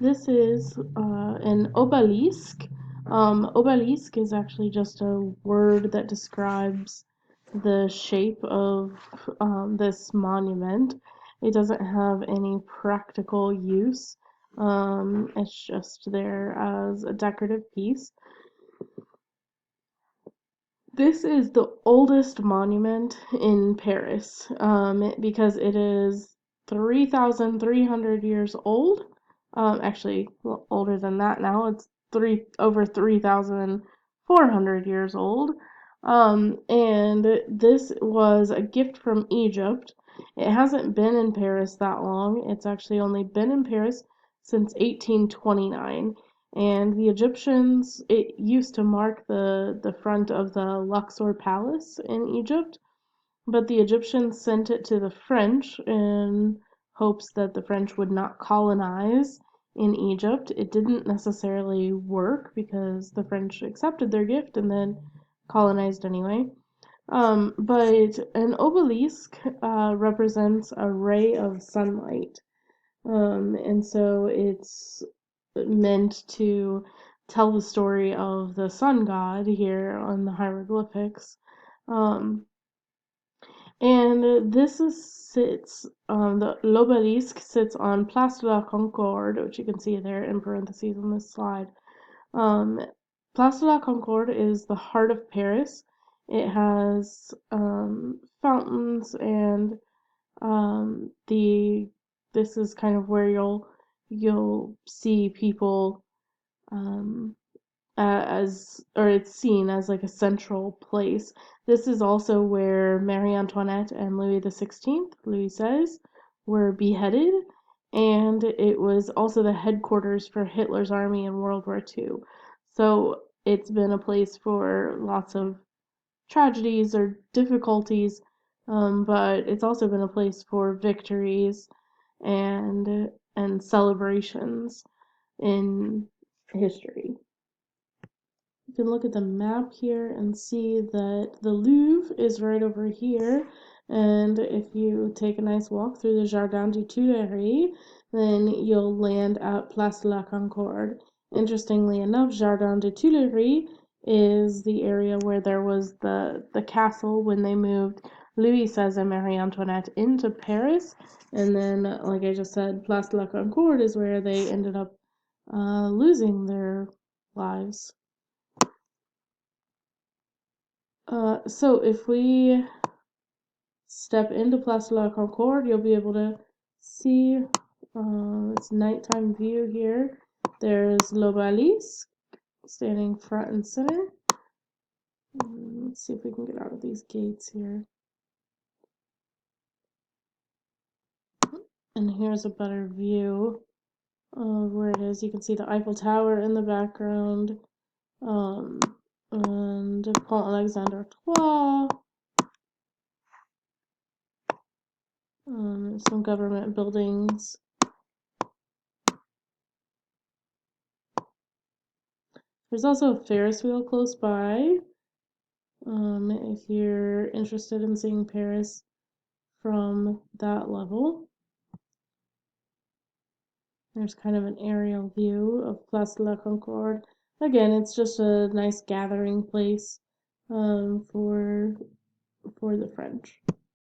This is an obelisk. Obelisk is actually just a word that describes the shape of this monument. It doesn't have any practical use. It's just there as a decorative piece. This is the oldest monument in Paris because it is 3,300 years old. Actually, well, older than that now. It's over 3,400 years old. And this was a gift from Egypt. It hasn't been in Paris that long. It's actually only been in Paris since 1829. And the Egyptians, it used to mark the front of the Luxor Palace in Egypt, but the Egyptians sent it to the French in hopes that the French would not colonize in Egypt. It didn't necessarily work because the French accepted their gift and then colonized anyway. But an obelisk represents a ray of sunlight. And so it's meant to tell the story of the sun god here on the hieroglyphics. Um, and this sits, the l'obélisque sits on Place de la Concorde, which you can see there in parentheses on this slide. Um, Place de la Concorde is the heart of Paris. It has fountains and the this is kind of where you'll see people um, it's seen as like a central place. This is also where Marie Antoinette and Louis XVI, Louis XVI, were beheaded, and it was also the headquarters for Hitler's army in World War II. So it's been a place for lots of tragedies or difficulties, but it's also been a place for victories and celebrations in history. You can look at the map here and see that the Louvre is right over here. And if you take a nice walk through the Jardin des Tuileries, then you'll land at Place de la Concorde. Interestingly enough, Jardin des Tuileries is the area where there was the castle when they moved Louis XVI and Marie Antoinette into Paris. And then, like I just said, Place de la Concorde is where they ended up losing their lives. So if we step into Place de la Concorde, you'll be able to see its nighttime view here. There's l'Obélisque standing front and center. Let's see if we can get out of these gates here. And here's a better view of where it is. You can see the Eiffel Tower in the background, and Pont Alexander Trois. Some government buildings. There's also a Ferris wheel close by. If you're interested in seeing Paris from that level. There's kind of an aerial view of Place de la Concorde. Again, it's just a nice gathering place for the French.